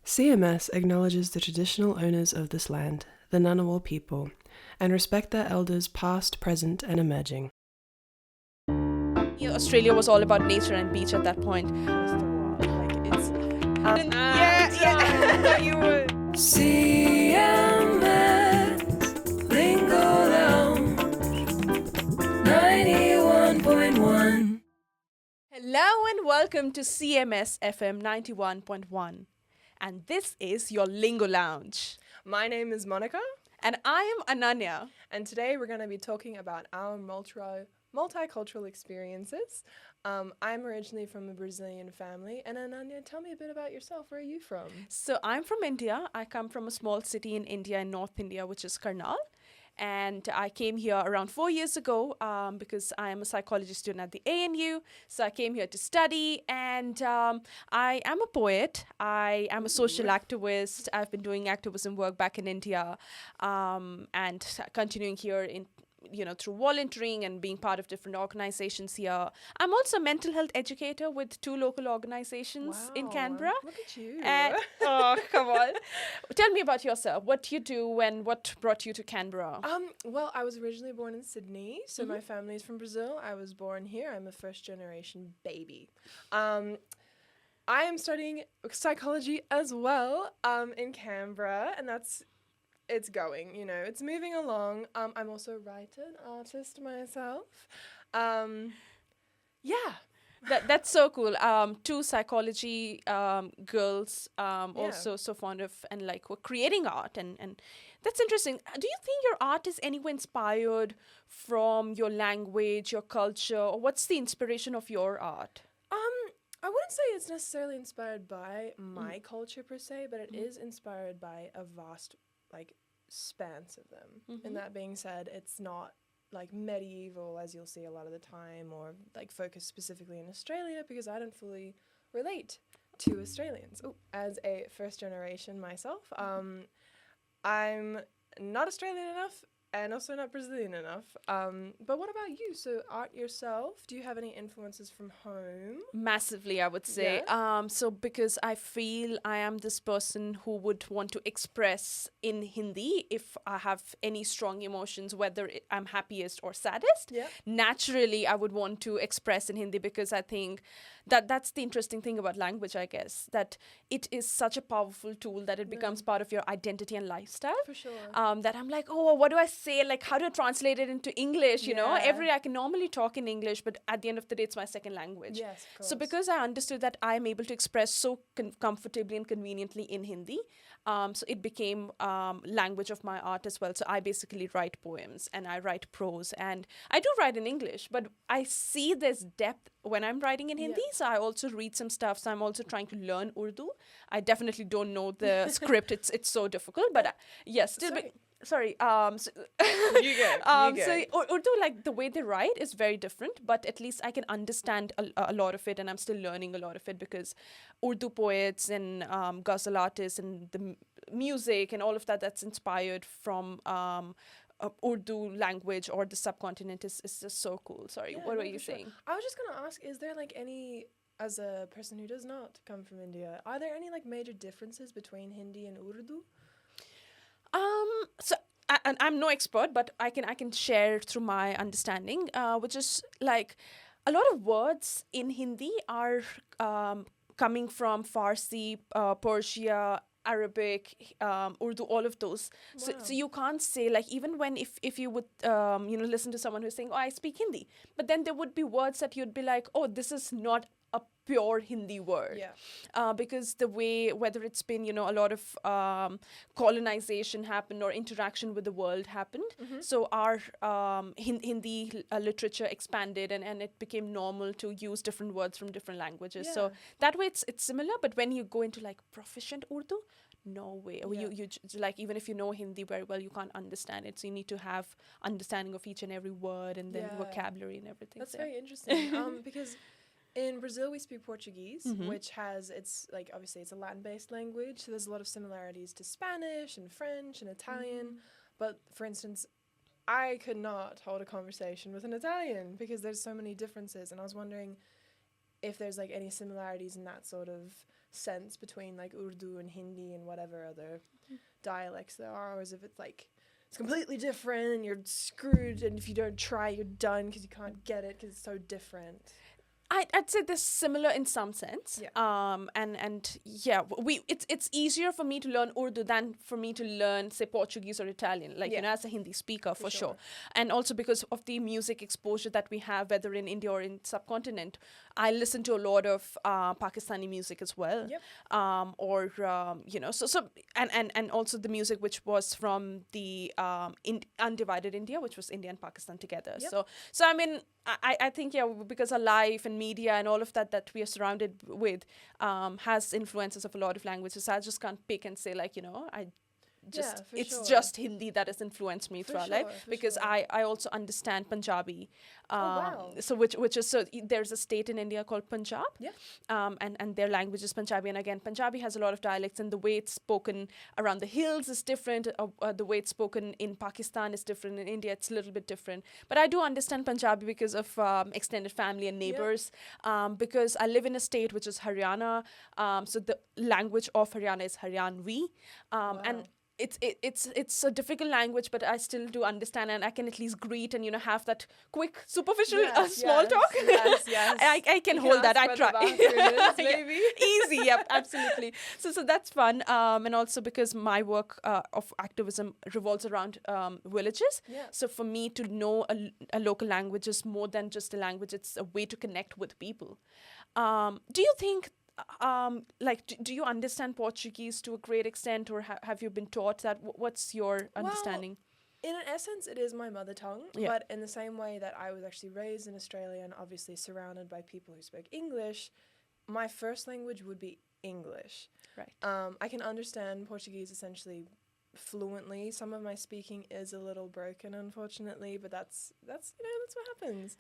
CMS acknowledges the traditional owners of this land, the Ngunnawal people, and respect their elders past, present, and emerging. Australia was all about nature and beach at that point. Yeah, you would. CMS Lingo Lounge 91.1. Hello and welcome to CMS FM 91.1. And this is your Lingo Lounge. My name is Monica. And I am Ananya. And today we're going to be talking about our multicultural experiences. I'm originally from a Brazilian family. And Ananya, tell me a bit about yourself. Where are you from? So I'm from India. I come from a small city in India, in North India, which is Karnal. And I came here around 4 years ago because I am a psychology student at the ANU. So I came here to study, and I am a poet. I am a social activist. I've been doing activism work back in India and continuing here in through volunteering and being part of different organizations here. I'm also a mental health educator with 2 local organizations in Canberra. Look at you. And, oh, come on. Tell me about yourself. What do you do and what brought you to Canberra? Well, I was originally born in Sydney, so my family is from Brazil. I was born here. I'm a first-generation baby. I am studying psychology as well in Canberra, and it's going, it's moving along. I'm also a writer and artist myself. That's so cool. 2 psychology girls also so fond of and like we're creating art and that's interesting. Do you think your art is anywhere inspired from your language, your culture, or what's the inspiration of your art? I wouldn't say it's necessarily inspired by my culture per se, but it is inspired by a vast spans of them. And that being said, it's not like medieval as you'll see a lot of the time, or like focused specifically in Australia, because I don't fully relate to Australians. As a first generation myself, I'm not Australian enough and also not Brazilian enough. But what about you? So art yourself, do you have any influences from home? Massively, I would say. Yeah. So because I feel I am this person who would want to express in Hindi if I have any strong emotions, whether I'm happiest or saddest. Yeah. Naturally, I would want to express in Hindi because I think that's the interesting thing about language, I guess, that it is such a powerful tool that it becomes part of your identity and lifestyle. For sure. That I'm like, oh, what do I say? Like, how do I translate it into English? You know, I can normally talk in English, but at the end of the day, it's my second language. Yes, of course. So because I understood that I'm able to express so comfortably and conveniently in Hindi, so it became language of my art as well. So I basically write poems and I write prose, and I do write in English, but I see this depth when I'm writing in Hindi. So I also read some stuff. So I'm also trying to learn Urdu. I definitely don't know the script. It's so difficult, but yes, still. Sorry. You go. So Urdu, like the way they write, is very different. But at least I can understand a lot of it, and I'm still learning a lot of it because Urdu poets and ghazal artists and the music and all of that's inspired from Urdu language or the subcontinent is just so cool. Sorry, what were you saying? I was just going to ask, is there any, as a person who does not come from India, are there any major differences between Hindi and Urdu? So I'm no expert, but I can share through my understanding, which is like a lot of words in Hindi are coming from Farsi, Persia, Arabic, Urdu, all of those. Wow. So you can't say, like, even when if you would listen to someone who's saying, oh, I speak Hindi, but then there would be words that you'd be like, oh, this is not a pure Hindi word. Because the way, whether it's been, a lot of colonization happened or interaction with the world happened. So our Hindi literature expanded and it became normal to use different words from different languages. So that way it's similar, but when you go into like proficient Urdu, no way. You like, even if you know Hindi very well, you can't understand it. So you need to have understanding of each and every word and then vocabulary and everything. That's very interesting. Because in Brazil, we speak Portuguese, which has, obviously it's a Latin-based language, so there's a lot of similarities to Spanish and French and Italian. But, for instance, I could not hold a conversation with an Italian because there's so many differences. And I was wondering, if there's like any similarities in that sort of sense between like Urdu and Hindi and whatever other dialects there are, or as if it's like it's completely different and you're screwed, and if you don't try you're done because you can't get it because it's so different. I'd say they're similar in some sense. Yeah. And yeah, it's easier for me to learn Urdu than for me to learn, say, Portuguese or Italian, like, as a Hindi speaker, for sure. And also because of the music exposure that we have, whether in India or in subcontinent, I listen to a lot of Pakistani music as well. Yep. And also the music which was from the undivided India, which was India and Pakistan together. Yep. So I mean, I think, because our life and media and all of that we are surrounded with has influences of a lot of languages. I just can't pick and say, like, it's just Hindi that has influenced me throughout life, because I also understand Punjabi. So which is, so there's a state in India called Punjab. Yeah. And their language is Punjabi. And again, Punjabi has a lot of dialects, and the way it's spoken around the hills is different. The way it's spoken in Pakistan is different. In India, it's a little bit different. But I do understand Punjabi because of extended family and neighbors. Because I live in a state which is Haryana. So the language of Haryana is Haryanvi. And it's a difficult language, but I still do understand, and I can at least greet and have that quick superficial small talk. Yes. I can hold that. I try. Maybe Easy. Yep, absolutely. So that's fun. And also because my work of activism revolves around villages. Yeah. So for me to know a local language is more than just a language. It's a way to connect with people. Do you think? Do you understand Portuguese to a great extent, or have you been taught that? What's your understanding? In an essence, it is my mother tongue, but in the same way that I was actually raised in Australia and obviously surrounded by people who spoke English, my first language would be English. Right. I can understand Portuguese essentially fluently. Some of my speaking is a little broken, unfortunately, but that's what happens.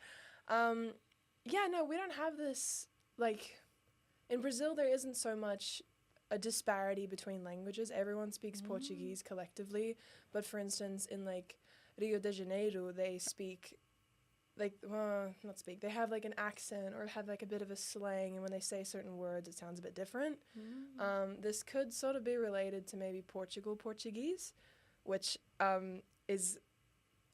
We don't have this, like, in Brazil, there isn't so much a disparity between languages. Everyone speaks Portuguese collectively. But for instance, in like Rio de Janeiro, they speak they have like an accent or have like a bit of a slang. And when they say certain words, it sounds a bit different. This could sort of be related to maybe Portuguese, which is,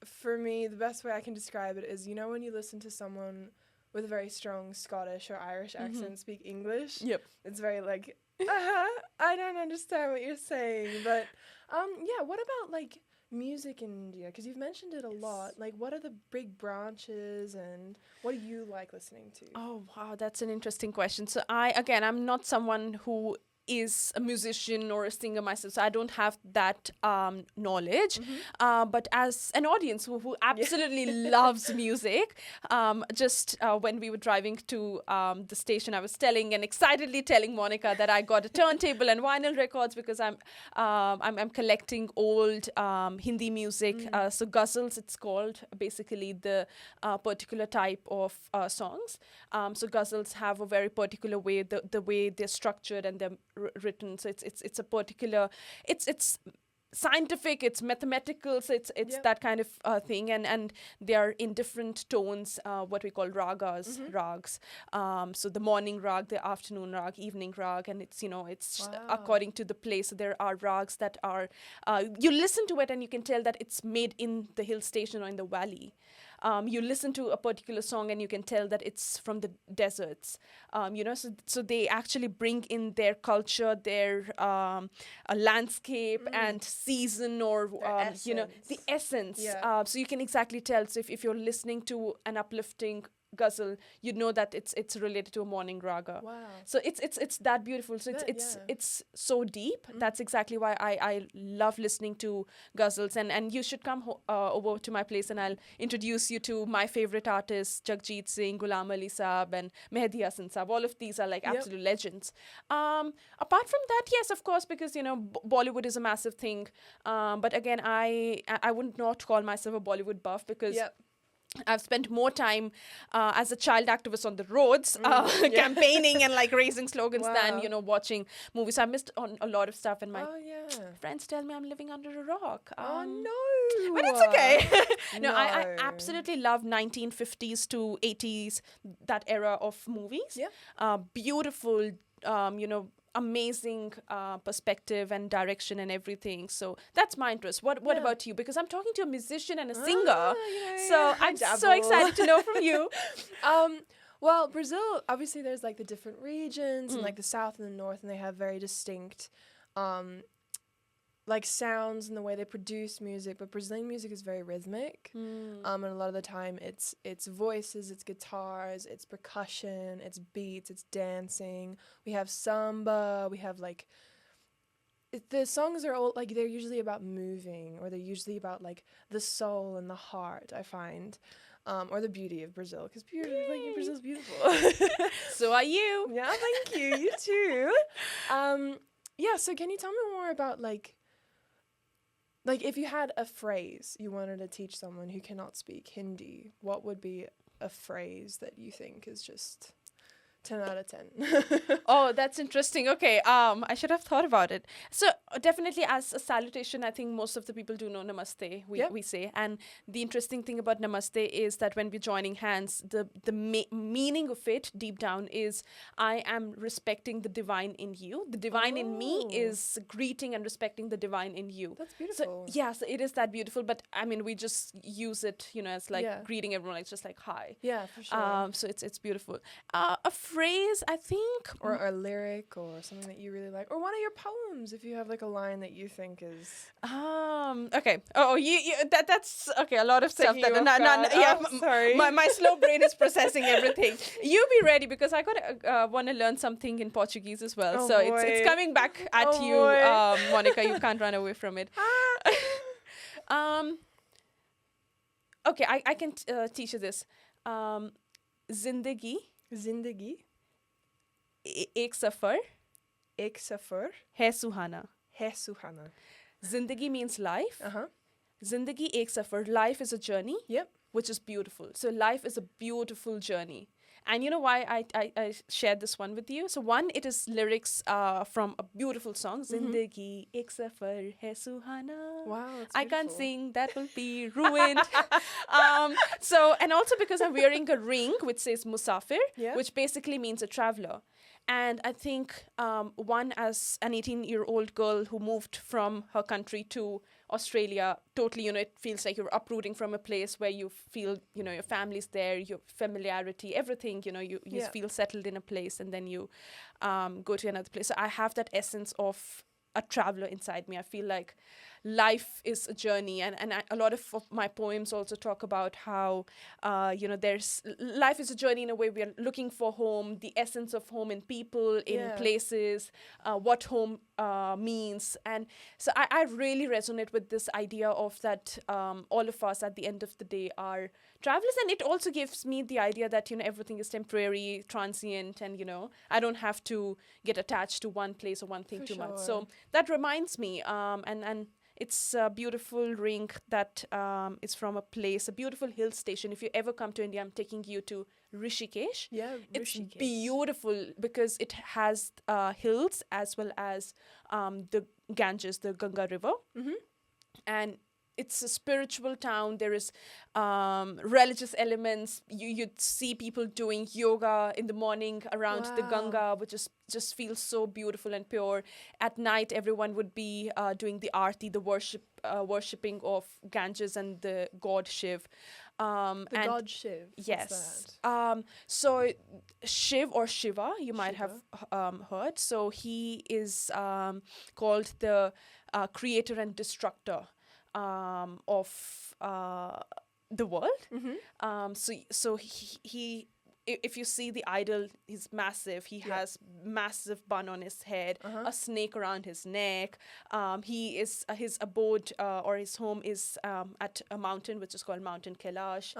for me, the best way I can describe it is, when you listen to someone with a very strong Scottish or Irish accent speak English. Yep. It's very like, I don't understand what you're saying. But, what about like music in India? Because you've mentioned it a lot. Like, what are the big branches and what do you like listening to? Oh, wow, that's an interesting question. So I'm not someone who is a musician or a singer myself, so I don't have that knowledge. But as an audience who absolutely loves music, when we were driving to the station, I was excitedly telling Monica that I got a turntable and vinyl records because I'm collecting old Hindi music. So ghazals, it's called, basically the particular type of songs. So ghazals have a very particular way, the way they're structured and they're written. So it's a particular, it's scientific, it's mathematical, so it's that kind of thing, and they are in different tones, what we call rags. So the morning rag, the afternoon rag, evening rag, and it's according to the place. So there are rags that are you listen to it and you can tell that it's made in the hill station or in the valley. You listen to a particular song and you can tell that it's from the deserts. So they actually bring in their culture, their landscape and season, or the essence. So you can exactly tell. So if you're listening to an uplifting ghazal, you know that it's related to a morning raga. Wow. So it's that beautiful. So it's so deep. That's exactly why I love listening to ghazals. And you should come over to my place and I'll introduce you to my favorite artists, Jagjit Singh, Ghulam Ali Saab, and Mehdi Hasan Saab. All of these are like absolute legends. Apart from that, yes, of course, because Bollywood is a massive thing. But again, I would not call myself a Bollywood buff because I've spent more time as a child activist on the roads, campaigning and like raising slogans than, watching movies. I missed on a lot of stuff, and my friends tell me I'm living under a rock. No. But it's okay. No, I absolutely love 1950s to 80s, that era of movies. Yeah. Beautiful, amazing perspective and direction and everything. So that's my interest. What about you? Because I'm talking to a musician and a singer, so I'm so excited to know from you. Well, Brazil, obviously there's like the different regions and like the south and the north, and they have very distinct like sounds and the way they produce music, but Brazilian music is very rhythmic. And a lot of the time it's voices, it's guitars, it's percussion, it's beats, it's dancing. We have samba, we have like the songs are all like, they're usually about moving, or they're usually about like the soul and the heart, I find. Or the beauty of Brazil, because Brazil's beautiful. So are you. Yeah, thank you. You too. So can you tell me more about like if you had a phrase you wanted to teach someone who cannot speak Hindi, what would be a phrase that you think is just 10 out of 10? Oh, that's interesting. Okay, I should have thought about it. So definitely as a salutation, I think most of the people do know namaste, we say. And the interesting thing about namaste is that when we're joining hands, the meaning of it deep down is I am respecting the divine in you. The divine in me is greeting and respecting the divine in you. That's beautiful. So it is that beautiful. But I mean, we just use it, as like greeting everyone. It's just like hi. Yeah, for sure. So it's beautiful. A phrase, I think, or a lyric, or something that you really like, or one of your poems, if you have like a line that you think is okay. That's okay. A lot of stuff sorry. My slow brain is processing everything. You be ready, because I want to learn something in Portuguese as well. It's coming back at you, Monica. You can't run away from it. Okay, I can teach you this. Zindagi एक सफर है सुहाना. Zindagi means life. Zindagi ek safar. Life is a journey. Yep. Which is beautiful. So life is a beautiful journey. And you know why I shared this one with you? So one, it is lyrics from a beautiful song. Zindagi ek safar hai suhana. Wow, that's I can't sing. That will be ruined. And also because I'm wearing a ring which says Musafir, which basically means a traveler. And I think one, as an 18-year-old girl who moved from her country to Australia, totally, it feels like you're uprooting from a place where you feel, your family's there, your familiarity, everything, you feel settled in a place, and then you go to another place. So I have that essence of a traveler inside me. I feel like life is a journey, and a lot of my poems also talk about how there's life is a journey. In a way, we are looking for home, the essence of home in people, in places, what home means. And so I really resonate with this idea of that all of us at the end of the day are travelers, and it also gives me the idea that everything is temporary, transient, and I don't have to get attached to one place or one thing too much. So that reminds me, and it's a beautiful ring that is from a place, a beautiful hill station. If you ever come to India, I'm taking you to Rishikesh. Yeah, it's beautiful because it has hills as well as the Ganges, the Ganga River, and it's a spiritual town. There is religious elements. You'd see people doing yoga in the morning around the Ganga, which just feels so beautiful and pure. At night, everyone would be doing the aarti, the worshipping of Ganges and the god Shiv. God Shiv. Yes. So Shiv or Shiva, you might have heard. So he is called the creator and destructor of the world. So he if you see the idol, he's massive. He has massive bun on his head, a snake around his neck. He is his abode or his home is at a mountain which is called Mountain Kailash,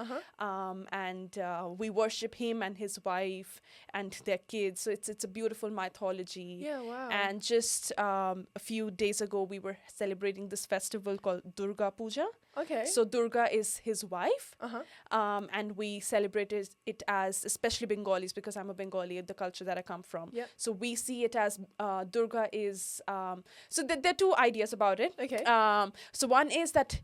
and we worship him and his wife and their kids. So it's a beautiful mythology. Yeah, wow. And just a few days ago, we were celebrating this festival called Durga Puja. Okay. So Durga is his wife. Uh-huh. And we celebrated it as, especially Bengalis, because I'm a Bengali, the culture that I come from. Yep. So we see it as Durga is. So there are two ideas about it. Okay. So one is that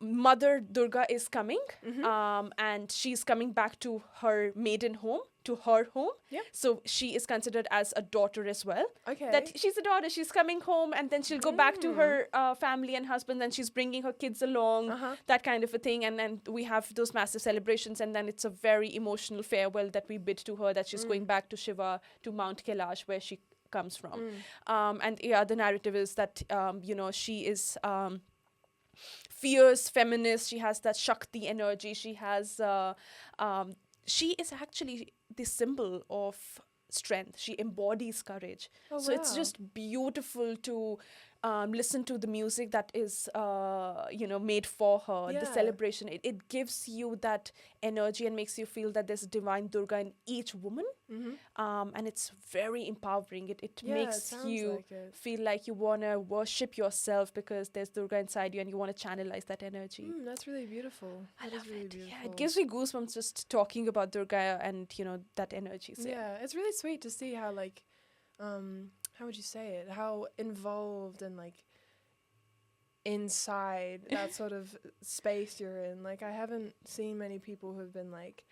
Mother Durga is coming, Mm-hmm. and she's coming back to her maiden home, to her home. Yep. So she is considered as a daughter as well. Okay. That she's a daughter, she's coming home, and then she'll go back to her family and husband, and she's bringing her kids along, that kind of a thing. And then we have those massive celebrations, and then it's a very emotional farewell that we bid to her, that she's going back to Shiva, to Mount Kailash, where she comes from. And yeah, the narrative is that, she is... fierce feminist. She has that Shakti energy. She has she is actually the symbol of strength. She embodies courage. So it's just beautiful to listen to the music that is made for her. The celebration, it gives you that energy and makes you feel that there's a divine Durga in each woman. And it's very empowering. It makes you feel like you want to worship yourself because there's Durga inside you and you want to channelize that energy. That's really beautiful. That is really beautiful. Yeah, it gives me goosebumps just talking about Durga and that energy. So yeah, it's really sweet to see how how would you say it? How involved and inside that sort of space you're in. Like, I haven't seen many people who've been like,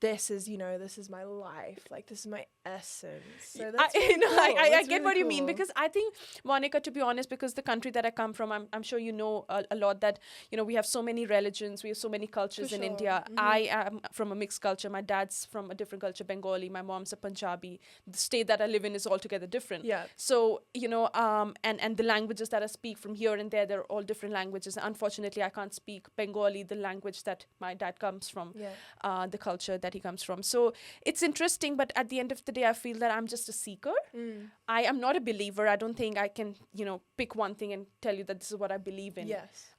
this is my life. Like, this is my essence. So that's I get really what you cool. mean, because I think, Monica, to be honest, because the country that I come from, I'm sure you know a lot that, we have so many religions, we have so many cultures in India. I am from a mixed culture. My dad's from a different culture, Bengali. My mom's a Punjabi. The state that I live in is altogether different. Yeah. So, and the languages that I speak from here and there, they're all different languages. Unfortunately, I can't speak Bengali, the language that my dad comes from, the culture that he comes from. So it's interesting, but at the end of the day, I feel that I'm just a seeker. I am not a believer. I don't think I can, pick one thing and tell you that this is what I believe in. Yes.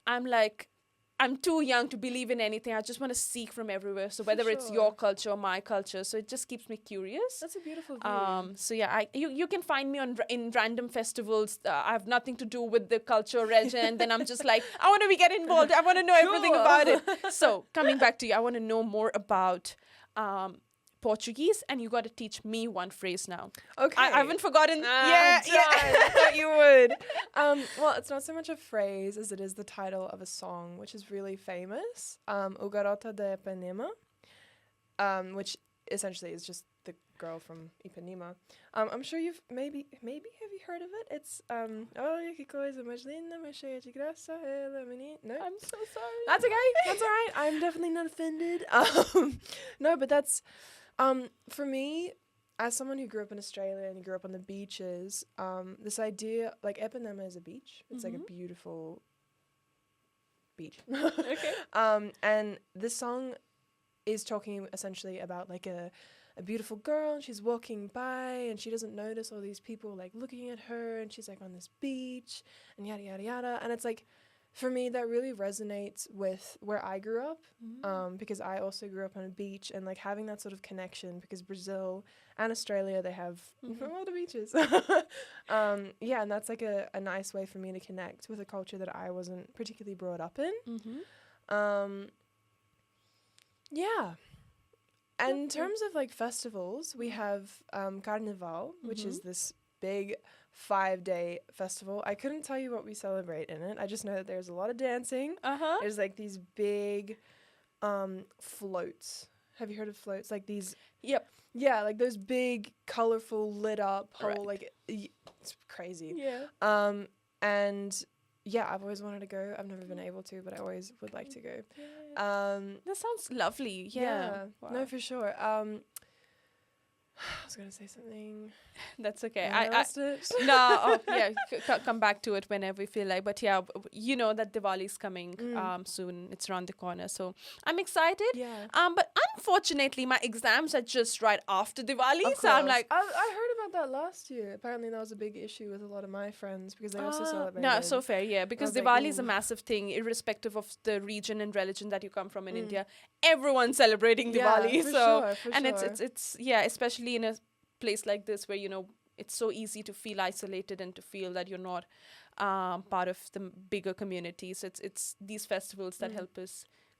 I'm too young to believe in anything. I just want to seek from everywhere. So whether it's your culture or my culture, so it just keeps me curious. That's a beautiful view. So yeah, you can find me in random festivals. I have nothing to do with the culture or religion, and then I'm just like, I want to get involved. I want to know everything about it. So coming back to you, I want to know more about Portuguese, and you got to teach me one phrase now. Okay. I haven't forgotten. Yeah. I thought you would. Well, it's not so much a phrase as it is the title of a song, which is really famous. O Garota de Ipanema, which essentially is just the girl from Ipanema. I'm sure you've maybe have you heard of it? It's olha que coisa mais linda, mais cheia de graça, ela menina. No, I'm so sorry. that's okay. That's all right. I'm definitely not offended. No, but that's for me, as someone who grew up in Australia and grew up on the beaches, this idea, like, Ipanema is a beach. It's like a beautiful beach. Okay. And this song is talking essentially about like a beautiful girl, and she's walking by and she doesn't notice all these people like looking at her, and she's like on this beach and yada yada yada. And it's like, for me, that really resonates with where I grew up, because I also grew up on a beach, and like having that sort of connection, because Brazil and Australia, they have a lot of beaches. Yeah, and that's like a nice way for me to connect with a culture that I wasn't particularly brought up in. Yeah. And in terms of like festivals, we have Carnival, which is this big 5-day festival. I couldn't tell you what we celebrate in it. I just know that there's a lot of dancing. There's like these big floats. Have you heard of floats? Like these. Yep. Yeah, like those big, colorful, lit up whole like it's crazy. Yeah. And yeah, I've always wanted to go. I've never been able to, but I always would like to go. That sounds lovely. Yeah. Wow. No, for sure. I was gonna say something. That's okay. I lost it. No, come back to it whenever you feel like. But yeah, you know that Diwali's coming soon. It's around the corner, so I'm excited. Yeah. But unfortunately, my exams are just right after Diwali, so I'm like, I heard about that last year. Apparently, that was a big issue with a lot of my friends because they also celebrated. No, so fair, yeah. Because was Diwali like, is a massive thing, irrespective of the region and religion that you come from in India. Everyone's celebrating Diwali, for so sure, and it's especially in a place like this where it's so easy to feel isolated and to feel that you're not part of the bigger community. So it's these festivals that help us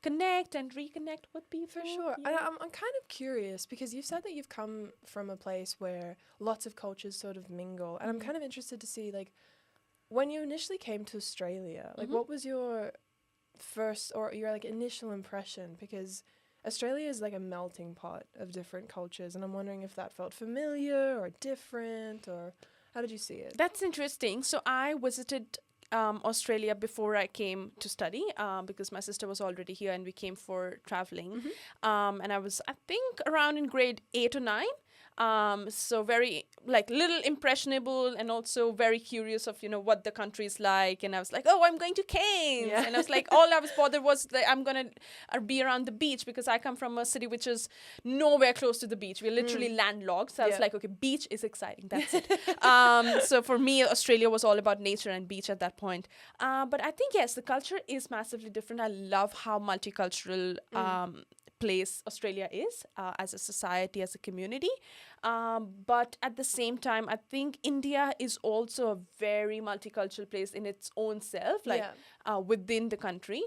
connect and reconnect with people. For sure. And I'm kind of curious because you've said that you've come from a place where lots of cultures sort of mingle. And I'm kind of interested to see, like, when you initially came to Australia, like, what was your first or your, like, initial impression? Because Australia is like a melting pot of different cultures. And I'm wondering if that felt familiar or different, or how did you see it? That's interesting. So I visited Australia before I came to study because my sister was already here and we came for traveling. And I was, I think, around in grade 8 or 9. So very like little impressionable and also very curious of, what the country is like. And I was like, oh, I'm going to Cairns. Yeah. And I was like, all I was bothered was that I'm going to be around the beach because I come from a city which is nowhere close to the beach. We're literally landlocked. So I was like, okay, beach is exciting. That's it. So for me, Australia was all about nature and beach at that point. But I think, yes, the culture is massively different. I love how multicultural place Australia is as a society, as a community. But at the same time, I think India is also a very multicultural place in its own self, like within the country.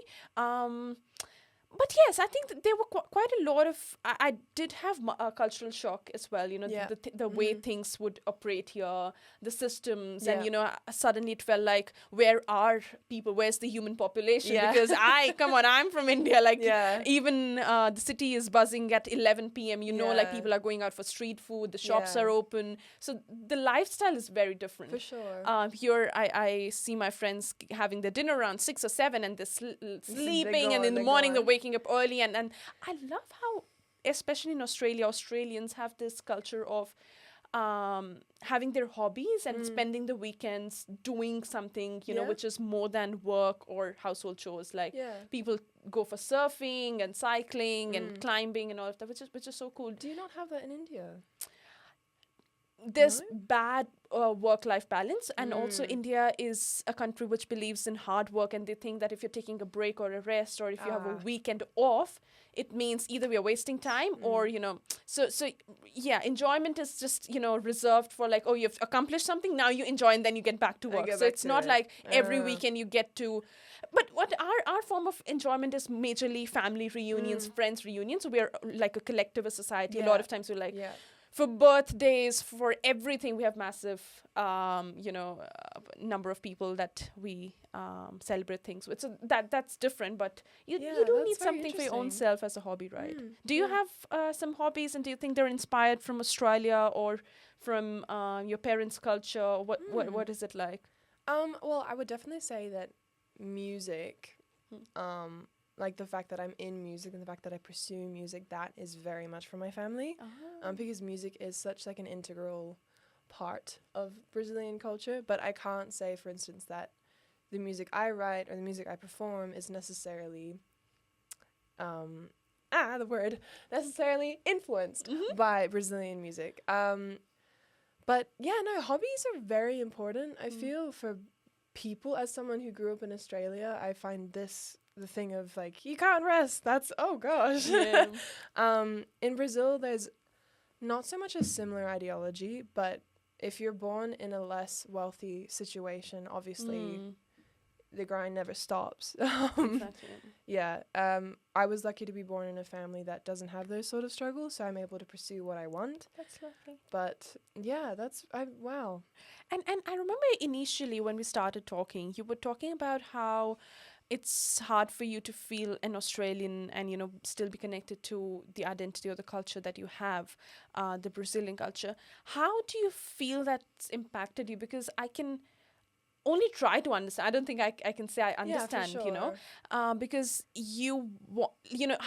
But yes, I think that there were quite a lot of... I did have a cultural shock as well, the way things would operate here, the systems, and, suddenly it felt like, where are people? Where's the human population? Because I'm from India. Like, even the city is buzzing at 11 p.m. Like, people are going out for street food, the shops are open. So the lifestyle is very different. For sure. Here, I see my friends having their dinner around 6 or 7 and they're sleeping, and in the morning they're waking up early, and I love how, especially in Australia, Australians have this culture of having their hobbies and spending the weekends doing something, which is more than work or household chores. Like people go for surfing and cycling and climbing and all of that, which is so cool. Do you not have that in India? There's bad work-life balance, and also India is a country which believes in hard work, and they think that if you're taking a break or a rest, or if you have a weekend off, it means either we are wasting time or so enjoyment is just reserved for, like, oh, you've accomplished something, now you enjoy and then you get back to work. So it's not like every weekend you get to... But what our form of enjoyment is majorly family reunions, friends reunions. So we're like a collective, a society. A lot of times we're like... For birthdays, for everything, we have massive, number of people that we celebrate things with. So that's different, but you do need something for your own self as a hobby, right? Do you have some hobbies, and do you think they're inspired from Australia or from your parents' culture? What is it like? Well, I would definitely say that music, like the fact that I'm in music and the fact that I pursue music, that is very much from my family. Because music is such like an integral part of Brazilian culture. But I can't say, for instance, that the music I write or the music I perform is necessarily, necessarily influenced by Brazilian music. But yeah, no, hobbies are very important. I feel for people, as someone who grew up in Australia, I find this... the thing of like, you can't rest. That's, oh gosh. Yeah. In Brazil, there's not so much a similar ideology, but if you're born in a less wealthy situation, obviously the grind never stops. Yeah. I was lucky to be born in a family that doesn't have those sort of struggles, so I'm able to pursue what I want. That's lovely. But yeah, wow. And I remember initially when we started talking, you were talking about how it's hard for you to feel an Australian and, still be connected to the identity or the culture that you have, the Brazilian culture. How do you feel that's impacted you? Because I can only try to understand. I don't think I can say I understand, because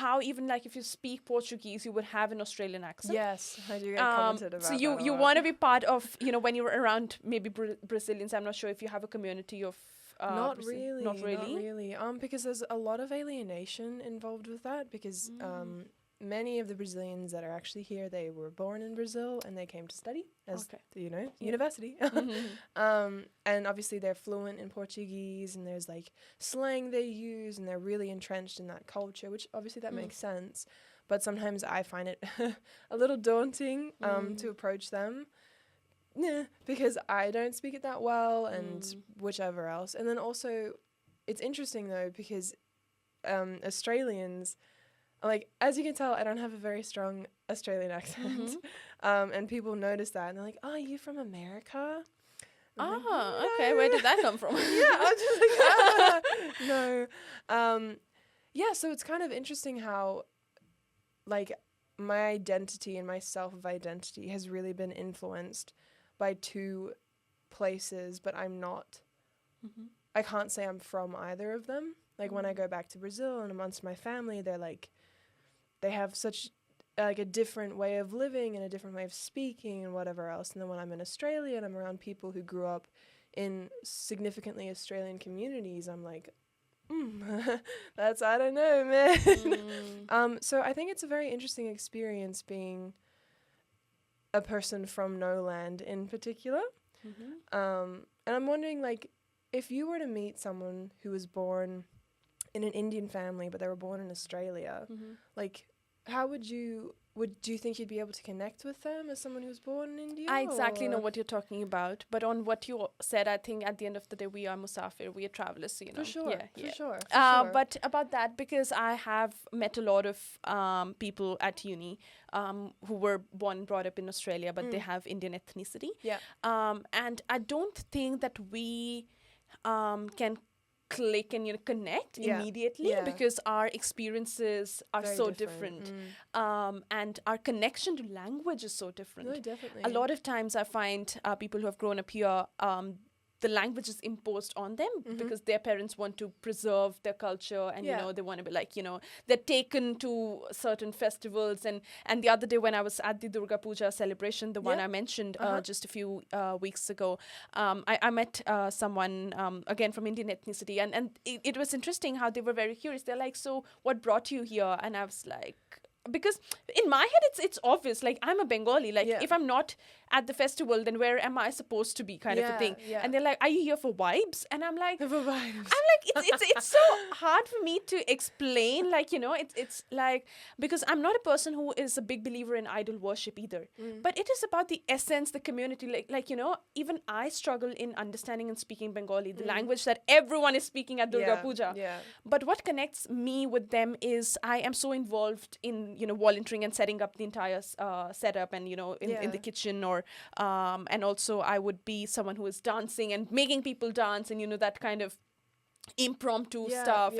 how even like if you speak Portuguese, you would have an Australian accent. Yes, I do get commented about that. So you want to be part of, when you're around maybe Brazilians, I'm not sure if you have a community of... Not really. Because there's a lot of alienation involved with that, because many of the Brazilians that are actually here, they were born in Brazil and they came to study as university. And obviously they're fluent in Portuguese, and there's like slang they use, and they're really entrenched in that culture, which obviously that makes sense. But sometimes I find it a little daunting to approach them. because I don't speak it that well, and whichever else. And then also, it's interesting though because Australians, like, as you can tell, I don't have a very strong Australian accent, and people notice that and they're like, "Oh, are you from America?" Okay. Where did that come from? I'm just like, no. Yeah, so it's kind of interesting how, like, my identity and my self of identity has really been influenced by two places, but I'm not, I can't say I'm from either of them. Like, when I go back to Brazil and amongst my family, they're like, they have such, like, a different way of living and a different way of speaking and whatever else. And then when I'm in Australia and I'm around people who grew up in significantly Australian communities, I'm like, that's, I don't know, man. So I think it's a very interesting experience being a person from no land in particular. And I'm wondering, like, if you were to meet someone who was born in an Indian family, but they were born in Australia, like, how do you think you'd be able to connect with them as someone who was born in India? I exactly know what you're talking about, but on what you said, I think at the end of the day, we are musafir, we are travelers, you know. For sure. But about that, because I have met a lot of people at uni who were born and brought up in Australia, but they have Indian ethnicity. Yeah. And I don't think that we can click and connect immediately because our experiences are very so different. And our connection to language is so different. No, definitely. A lot of times I find people who have grown up here, the language is imposed on them because their parents want to preserve their culture and, they want to be like, they're taken to certain festivals. And the other day when I was at the Durga Puja celebration, the one I mentioned just a few weeks ago, I met someone, again, from Indian ethnicity. And it was interesting how they were very curious. They're like, so what brought you here? And I was like, because in my head it's obvious, like, I'm a Bengali, like, if I'm not at the festival, then where am I supposed to be, kind of a thing. And they're like, are you here for vibes? And I'm like, it's so hard for me to explain, like, it's like, because I'm not a person who is a big believer in idol worship either, but it is about the essence, the community, like even I struggle in understanding and speaking Bengali, the language that everyone is speaking at Durga Puja. But what connects me with them is I am so involved in volunteering and setting up the entire setup and in the kitchen, or and also I would be someone who is dancing and making people dance, and that kind of impromptu stuff,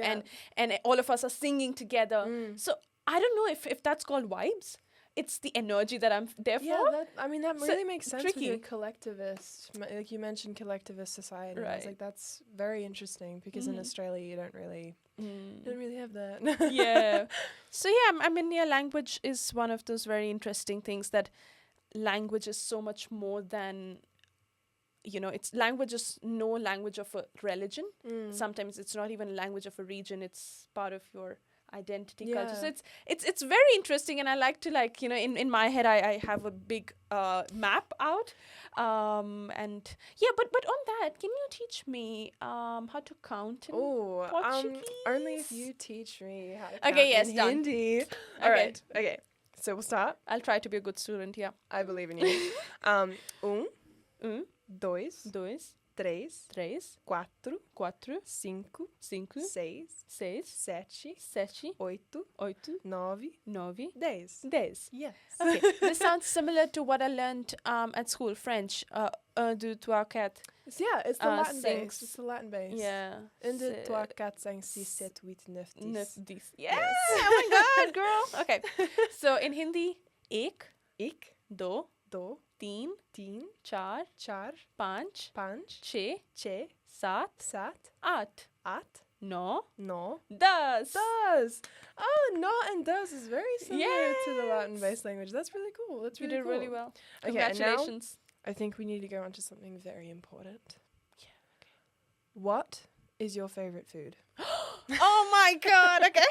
and all of us are singing together. So I don't know if that's called vibes. It's the energy that I'm there for. That really makes sense with your collectivist, like you mentioned collectivist society. Right. I was like, that's very interesting because in Australia you don't really have that. Yeah. So language is one of those very interesting things, that language is so much more than, it's language is no language of a religion. Sometimes it's not even a language of a region. It's part of your identity, culture. So it's very interesting, and I like to, like, in my head I have a big map out, and but on that, can you teach me how to count in Portuguese? Only if you teach me how to count in Hindi. All right. Okay. So we'll start. I'll try to be a good student. Yeah, I believe in you. Dois, três, quatro, cinco, seis, sete, oito, nove, 10. Yes. Okay. This sounds similar to what I learned at school, French. Du, trois, quatre. It's the Latin base. It's the Latin base. Yeah. Un, deux, trois, quatre, cinq, six, sept, huit, neuf, dix. Yes. Oh my God, girl. Okay. So in Hindi, ek, do, तीन, चार, पाँच, छः, सात, आठ, नौ, दस. Oh, no and dos is very similar to the Latin-based language. That's really cool. That's really cool. You did really well. Okay, congratulations. Now, I think we need to go on to something very important. Yeah. Okay. What is your favorite food? Oh my God. Okay.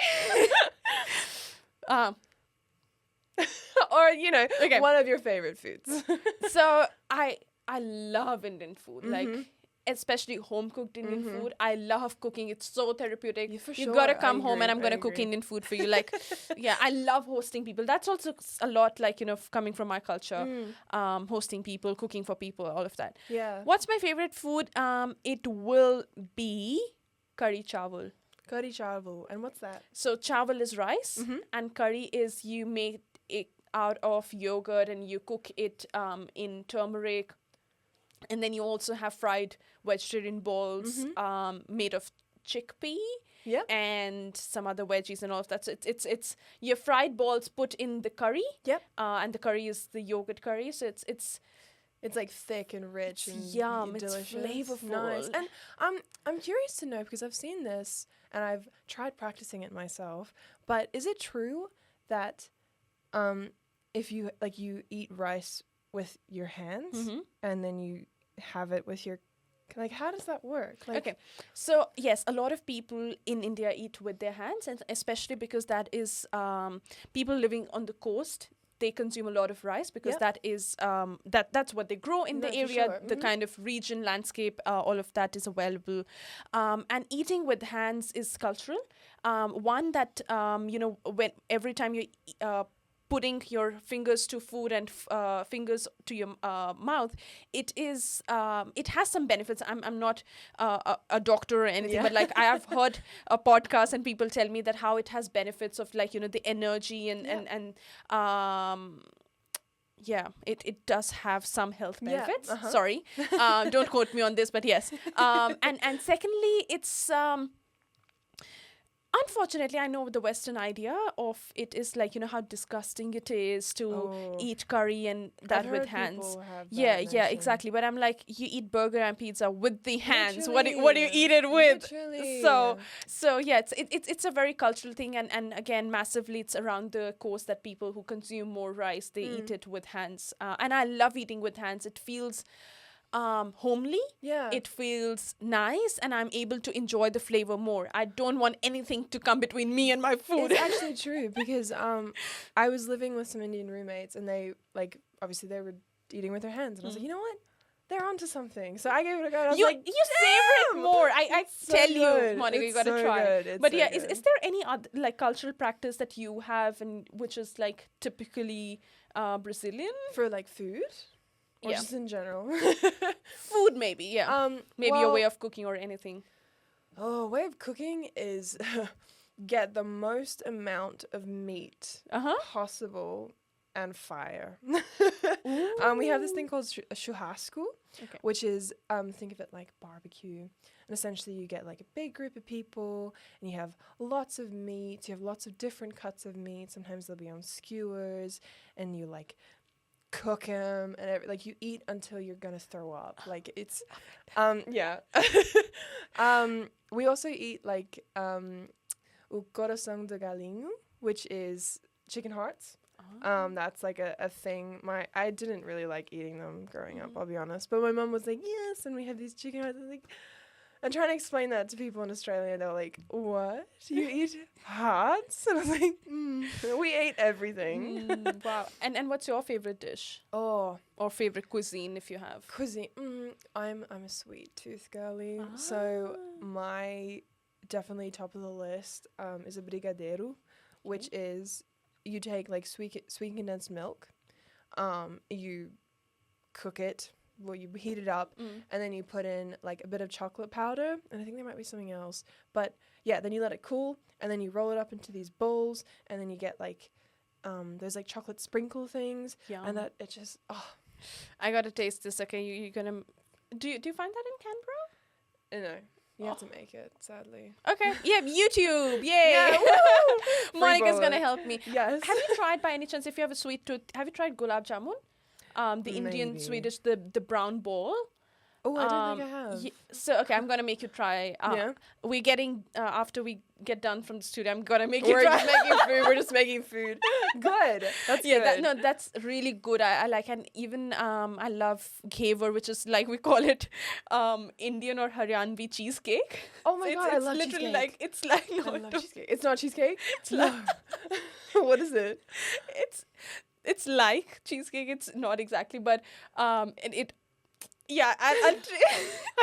Or, one of your favorite foods. So I love Indian food. Like, especially home-cooked Indian food. I love cooking. It's so therapeutic. Yeah, for You sure. gotta I come home and I'm agree. gonna cook Indian food for you. Like, yeah, I love hosting people. That's also a lot, like, coming from my culture. Hosting people, cooking for people, all of that. Yeah. What's my favorite food? It will be curry chawal. Curry chawal. And what's that? So chawal is rice, and curry is you make it out of yogurt and you cook it in turmeric. And then you also have fried vegetarian balls made of chickpea and some other veggies and all of that. So it's your fried balls put in the curry. Yep. And the curry is the yogurt curry. So it's like thick and rich and yum. delicious. It's flavorful. Nice. And I'm curious to know, because I've seen this and I've tried practicing it myself. But is it true that if you eat rice with your hands and then you have it with your, like, how does that work? Like, okay, so yes, a lot of people in India eat with their hands, and especially because that is people living on the coast, they consume a lot of rice because that is that's what they grow in the area. Sure. The kind of region, landscape, all of that is available, and eating with hands is cultural. One that when every time you putting your fingers to food and fingers to your mouth, it has some benefits. I'm not a doctor or anything, but like I have heard a podcast and people tell me that how it has benefits of, like, the energy and it does have some health benefits. Sorry, don't quote me on this, but yes. And secondly, it's unfortunately, I know the Western idea of it is like, how disgusting it is to eat curry and that I've with heard hands. people have that Yeah, notion. exactly. But I'm like, you eat burger and pizza with the hands. What do you Literally. eat it with? Literally. So yeah, it's a very cultural thing, and again, massively, it's around the coast that people who consume more rice, they eat it with hands. And I love eating with hands. It feels homely. Yeah. It feels nice, and I'm able to enjoy the flavor more. I don't want anything to come between me and my food. It's actually true, because I was living with some Indian roommates, and they, like, obviously they were eating with their hands, and I was like, you know what? They're onto something. So I gave it a go. And I was like, you savor it more. I so tell you, good. Monica, you It's gotta so try. good. It's But so yeah, good. is there any other, like, cultural practice that you have, and which is like typically Brazilian? For, like, food? Or Yeah. just in general? Food, maybe. Yeah. Maybe your way of cooking or anything. Way of cooking is get the most amount of meat possible and fire. We have this thing called churrasco, which is, think of it like barbecue. And essentially you get like a big group of people, and you have lots of meat. You have lots of different cuts of meat. Sometimes they'll be on skewers, and you like cook them, and like you eat until you're gonna throw up. Like it's, yeah. We also eat like o coração de galinho, which is chicken hearts. That's like a thing. I didn't really like eating them growing up, I'll be honest. But my mum was like, yes, and we have these chicken hearts. I'm trying to explain that to people in Australia, and they're like, what? You eat hearts? And I was like, we ate everything. Wow. And what's your favorite dish? Oh, Or favorite cuisine, if you have? cuisine. I'm a sweet tooth girly. So my definitely top of the list is a brigadeiro, which is you take like sweet condensed milk, you cook it. Well, you heat it up, and then you put in like a bit of chocolate powder, and I think there might be something else. But yeah, then you let it cool, and then you roll it up into these bowls, and then you get like there's like chocolate sprinkle things, and that it just I gotta taste this. Okay, you're gonna do you find that in Canberra? No. You have to make it, sadly. Okay. Yeah, YouTube. Yay. Yeah, Monica's Free gonna ball. help me. Yes. Have you tried, by any chance, if you have a sweet tooth, have you tried gulab jamun? The Indian Maybe. Swedish, the brown ball. Oh, I don't think I have. So, okay, I'm going to make you try. Yeah. We're getting, after we get done from the studio, I'm going to make you We're try. just making food. We're just making food. Good. That's good. That's really good. I like, and even I love ghevar, which is like, we call it Indian or Haryanvi cheesecake. Oh my So God, I love literally cheesecake. like, it's like, I love cheesecake. It's not cheesecake? It's like, What is it? it's like cheesecake. It's not exactly, but it yeah,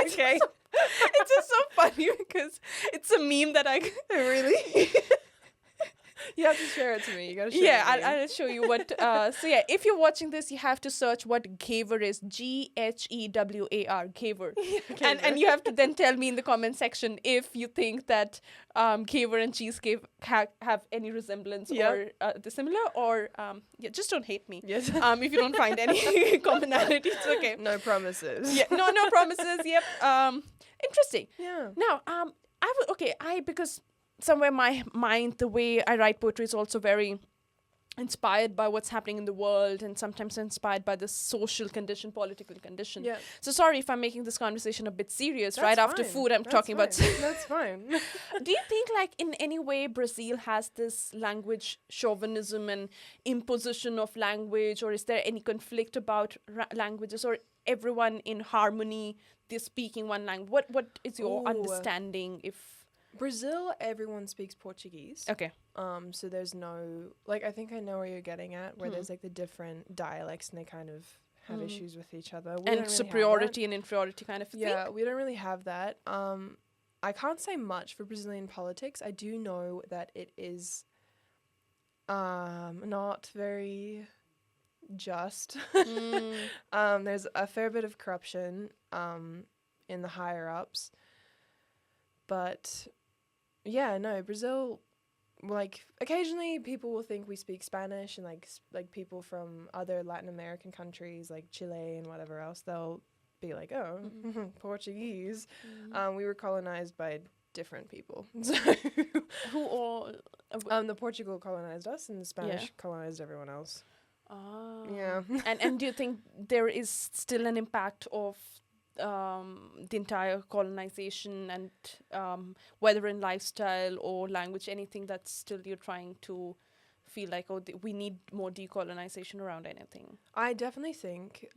Okay. It's just so funny because it's a meme that I Really? You have to share it to me. You gotta share it. I'll show you what. So yeah, if you're watching this, you have to search what Ghevar is. Ghewar. Ghevar. And you have to then tell me in the comment section if you think that Ghevar and cheesecake have any resemblance or they're similar, or just don't hate me. Yes. If you don't find any commonality, it's okay. No promises. Yeah. No promises. Yep. Interesting. Yeah. Now, because somewhere my mind, the way I write poetry is also very inspired by what's happening in the world, and sometimes inspired by the social condition, political condition. Yeah. So sorry if I'm making this conversation a bit serious. That's right after fine. food, I'm That's talking about. fine. That's fine. Do you think, like, in any way, Brazil has this language chauvinism and imposition of language, or is there any conflict about languages, or everyone in harmony, they're speaking one language? What is your understanding? If Brazil, everyone speaks Portuguese. okay. So there's no, like, I think I know where you're getting at, where there's like the different dialects and they kind of have issues with each other. We don't And really superiority and inferiority kind of thing. Yeah, we don't really have that. I can't say much for Brazilian politics. I do know that it is not very just. There's a fair bit of corruption in the higher ups. But yeah, no, Brazil, like, occasionally people will think we speak Spanish, and like people from other Latin American countries like Chile and whatever else, they'll be like, oh, Portuguese. We were colonized by different people. So Who all? the Portugal colonized us, and the Spanish colonized everyone else. Yeah. And do you think there is still an impact of the entire colonization, and whether in lifestyle or language, anything that's still you're trying to feel like, we need more decolonization around anything? I definitely think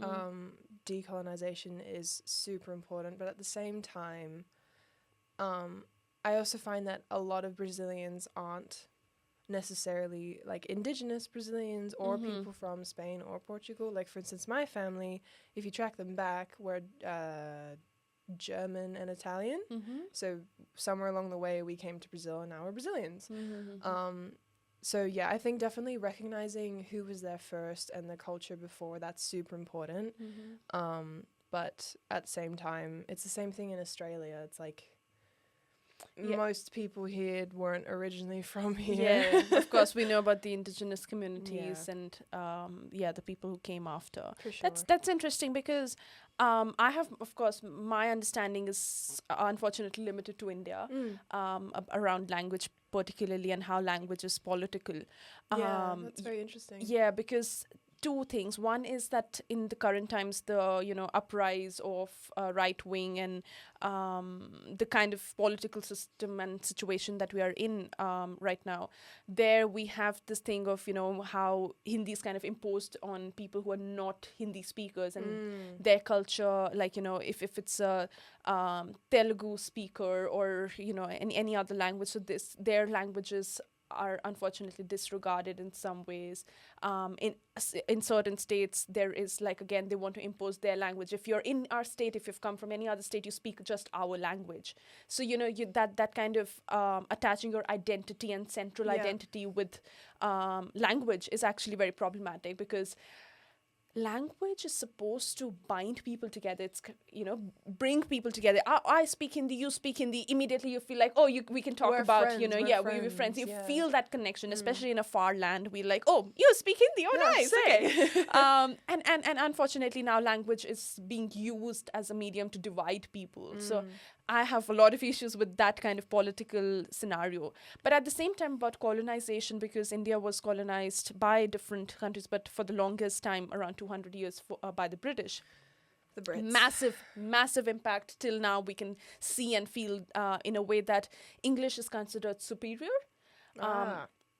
decolonization is super important, but at the same time, I also find that a lot of Brazilians aren't necessarily like indigenous Brazilians or people from Spain or Portugal. Like, for instance, my family, if you track them back, were German and Italian. So somewhere along the way we came to Brazil, and now we're Brazilians. So yeah, I think definitely recognizing who was there first and the culture before, that's super important. But at the same time, it's the same thing in Australia. It's like most people here weren't originally from here. Yeah, of course, we know about the indigenous communities and the people who came after. For sure. That's interesting, because I have, of course, my understanding is unfortunately limited to India, around language particularly, and how language is political. That's very interesting. Yeah, because two things. One is that in the current times, the uprise of right wing and the kind of political system and situation that we are in right now, there we have this thing of how Hindi is kind of imposed on people who are not Hindi speakers, and their culture, like if it's a Telugu speaker or any other language, so their languages are unfortunately disregarded in some ways. In certain states, there is, like, again, they want to impose their language. If you're in our state, if you've come from any other state, you speak just our language. So that kind of attaching your identity and central identity with language is actually very problematic, because language is supposed to bind people together. It's bring people together. I speak Hindi, you speak Hindi. Immediately you feel like, we can talk about friends, we're friends. You feel that connection, especially in a far land. We're like, you speak Hindi. Nice. Okay. And unfortunately now language is being used as a medium to divide people. So I have a lot of issues with that kind of political scenario. But at the same time, about colonization, because India was colonized by different countries, but for the longest time, around 200 years, by the British. The Brits. Massive impact. Till now, we can see and feel in a way that English is considered superior.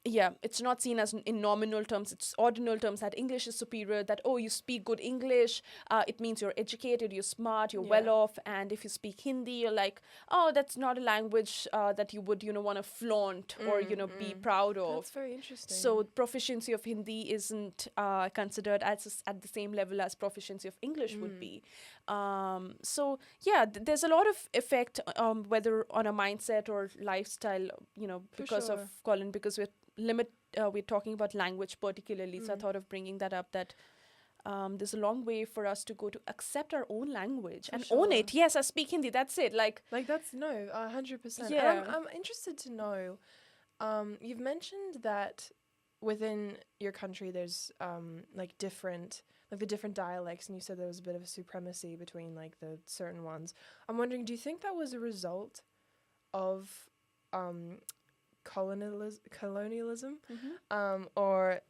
Yeah, it's not seen as in nominal terms, it's ordinal terms, that English is superior, that, you speak good English, it means you're educated, you're smart, you're well off. And if you speak Hindi, you're like, that's not a language that you would, want to flaunt or, be proud of. That's very interesting. So proficiency of Hindi isn't considered at the same level as proficiency of English would be. So yeah, there's a lot of effect, whether on a mindset or lifestyle, because of Colin, because we're talking about language particularly. So I thought of bringing that up, that there's a long way for us to go to accept our own language and own it. Yes, I speak Hindi. That's it. Like that's 100%. Yeah. And I'm interested to know. You've mentioned that within your country, there's different, the different dialects, and you said there was a bit of a supremacy between the certain ones. I'm wondering, do you think that was a result of colonialism, or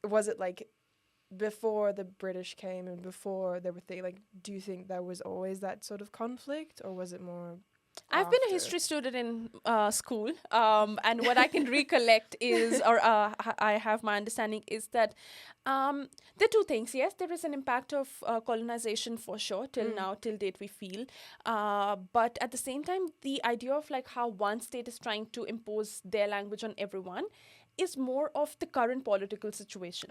was it before the British came and before there were do you think there was always that sort of conflict, or was it more I've been a history student in school, and what I can recollect is, or I have my understanding is that there are two things. Yes, there is an impact of colonization for sure, till date we feel. But at the same time, the idea of how one state is trying to impose their language on everyone is more of the current political situation.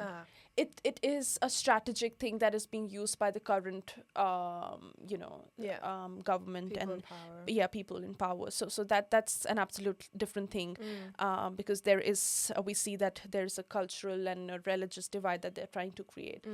It is a strategic thing that is being used by the current, government people and in power. People in power. So that's an absolute different thing, because there is we see that there's a cultural and a religious divide that they're trying to create.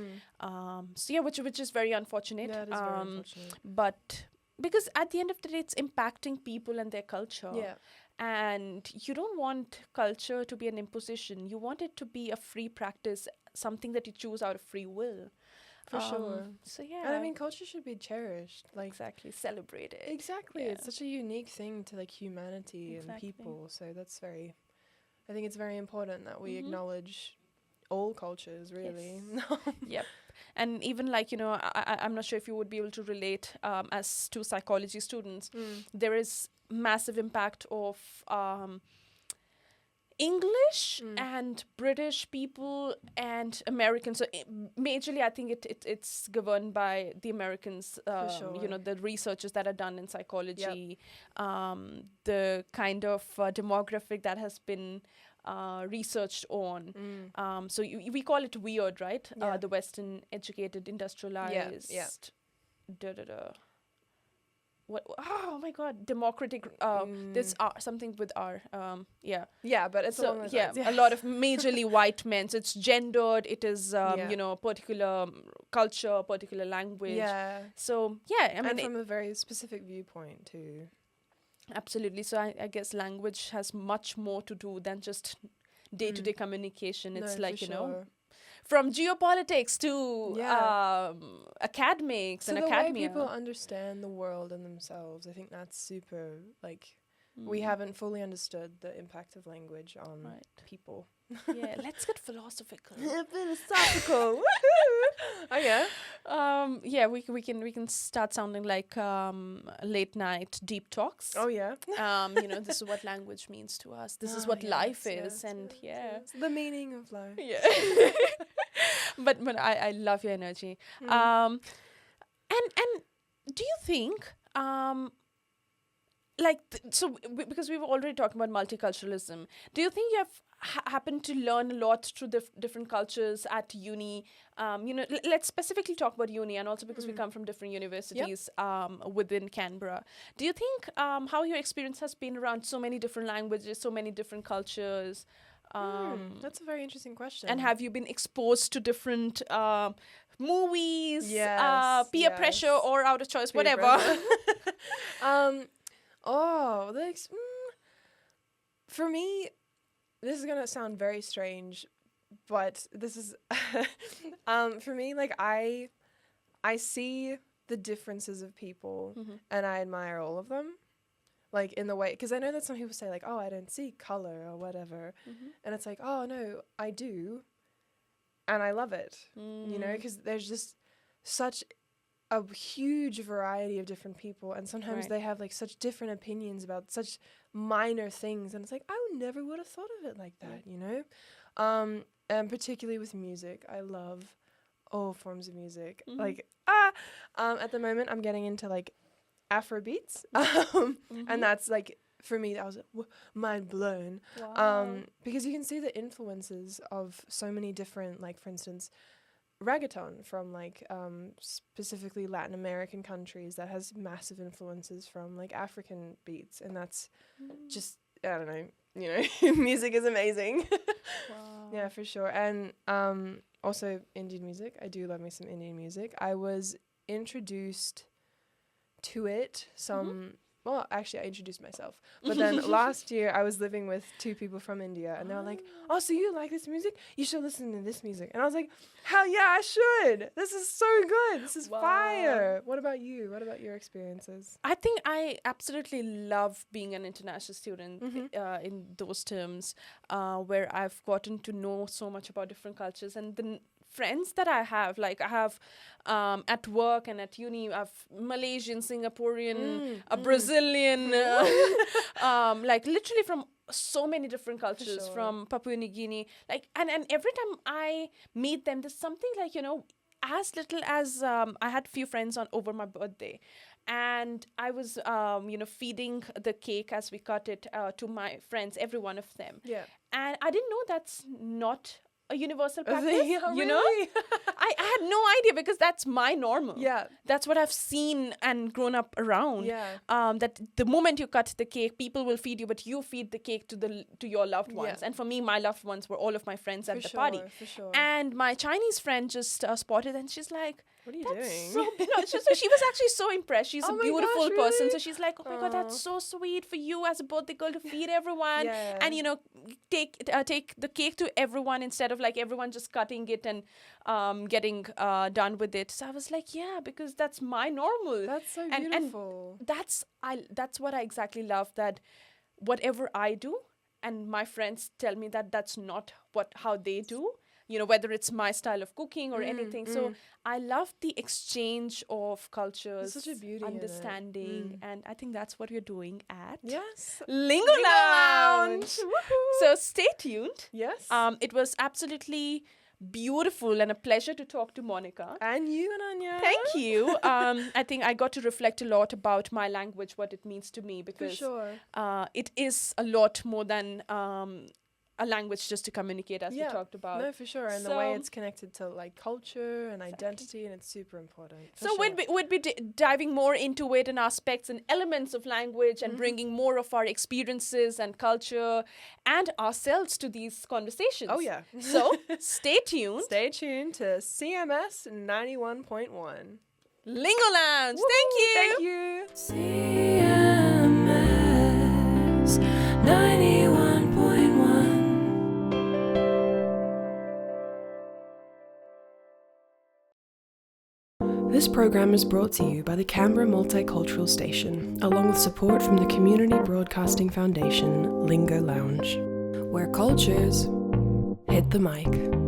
Which is very unfortunate. Yeah, it is very unfortunate. But because at the end of the day, it's impacting people and their culture. Yeah. And you don't want culture to be an imposition. You want it to be a free practice, something that you choose out of free will. For sure. So yeah. And I mean, culture should be cherished. Exactly. Celebrated. Exactly. Yeah. It's such a unique thing to humanity and people. So I think it's very important that we acknowledge all cultures, really. Yes. Yep. And even I'm not sure if you would be able to relate as to psychology students. There is massive impact of English and British people and Americans. So majorly, I think it's governed by the Americans. For sure. The researches that are done in psychology, the kind of demographic that has been researched on. So we call it weird, right? Yeah. The Western educated, industrialized. Yeah. What? Oh my God! Democratic. There's something with R. Yeah. Yeah, but it's along those lines. A lot of majorly white men. So it's gendered. It is particular culture, particular language. Yeah. So yeah, I mean, and from a very specific viewpoint too. Absolutely. So I guess language has much more to do than just day-to-day communication. It's from geopolitics to academics and academia. The way people understand the world and themselves, I think that's super, we haven't fully understood the impact of language on people. Yeah, let's get philosophical. Philosophical. Oh yeah. We can start sounding like late night deep talks. Oh yeah. This is what language means to us. This is what life is, and yes. The meaning of life. Yeah. but I love your energy. And do you think because we've already talked about multiculturalism, do you think you have happened to learn a lot through different cultures at uni? Let's specifically talk about uni, and also because we come from different universities within Canberra. Do you think how your experience has been around so many different languages, so many different cultures? That's a very interesting question. And have you been exposed to different movies, peer pressure, or out of choice, whatever? For me, this is gonna sound very strange, but this is for me, I see the differences of people and I admire all of them, in the way, because I know that some people say oh, I don't see color or whatever, and it's oh no, I do, and I love it, because there's just such a huge variety of different people, and sometimes they have such different opinions about such minor things, and it's I never would have thought of it like that, and particularly with music, I love all forms of music. At the moment I'm getting into Afrobeats, and that's for me that was mind blown. Wow. Because you can see the influences of so many different, for instance, reggaeton from like specifically Latin American countries that has massive influences from like African beats, and that's just, I don't know, you know, music is amazing. Wow. Yeah, for sure. And also Indian music. I do love me some Indian music. I was introduced to it well, actually I introduced myself, but then last year I was living with 2 people from India, and they were like, oh, so you like this music? You should listen to this music. And I was like, hell yeah, I should. This is so good. This is fire. What about you? What about your experiences? I think I absolutely love being an international student in those terms, where I've gotten to know so much about different cultures, and the friends that I have, like I have at work and at uni, I have Malaysian, Singaporean, a Brazilian, like literally from so many different cultures, from Papua New Guinea, like, and every time I meet them, there's something like, you know, as little as I had few friends over my birthday, and I was you know, feeding the cake as we cut it to my friends, every one of them, and I didn't know that's not a universal practice, you know? I had no idea, because that's my normal. Yeah. That's what I've seen and grown up around. Yeah. That the moment you cut the cake, people will feed you, but you feed the cake to your loved ones. Yeah. And for me, my loved ones were all of my friends at the party. For sure. And my Chinese friend just spotted, and she's like, what are you doing? So, so she was actually so impressed. She's a beautiful person. Really? So she's like, oh my God, that's so sweet for you as a birthday girl to feed everyone. And, you know, take the cake to everyone instead of like everyone just cutting it and getting done with it. So I was like, yeah, because that's my normal. That's so beautiful. And that's what I exactly love, that whatever I do, and my friends tell me that that's not how they do, you know, whether it's my style of cooking or anything. So I love the exchange of cultures, such a beauty, understanding, and I think that's what we're doing at Lingo Lounge. So stay tuned. Yes. It was absolutely beautiful and a pleasure to talk to Monica. And you, Ananya. Thank you. I think I got to reflect a lot about my language, what it means to me, because it is a lot more than a language just to communicate, as we talked about. No, for sure. And the way it's connected to like culture and identity, and it's super important. So we'd be diving more into it and aspects and elements of language, and bringing more of our experiences and culture and ourselves to these conversations. Oh yeah. So stay tuned. Stay tuned to CMS 91.1. Lingo Lounge. Woo-hoo, thank you. Thank you. CMS 91.1. This program is brought to you by the Canberra Multicultural Station, along with support from the Community Broadcasting Foundation, Lingo Lounge, where cultures hit the mic.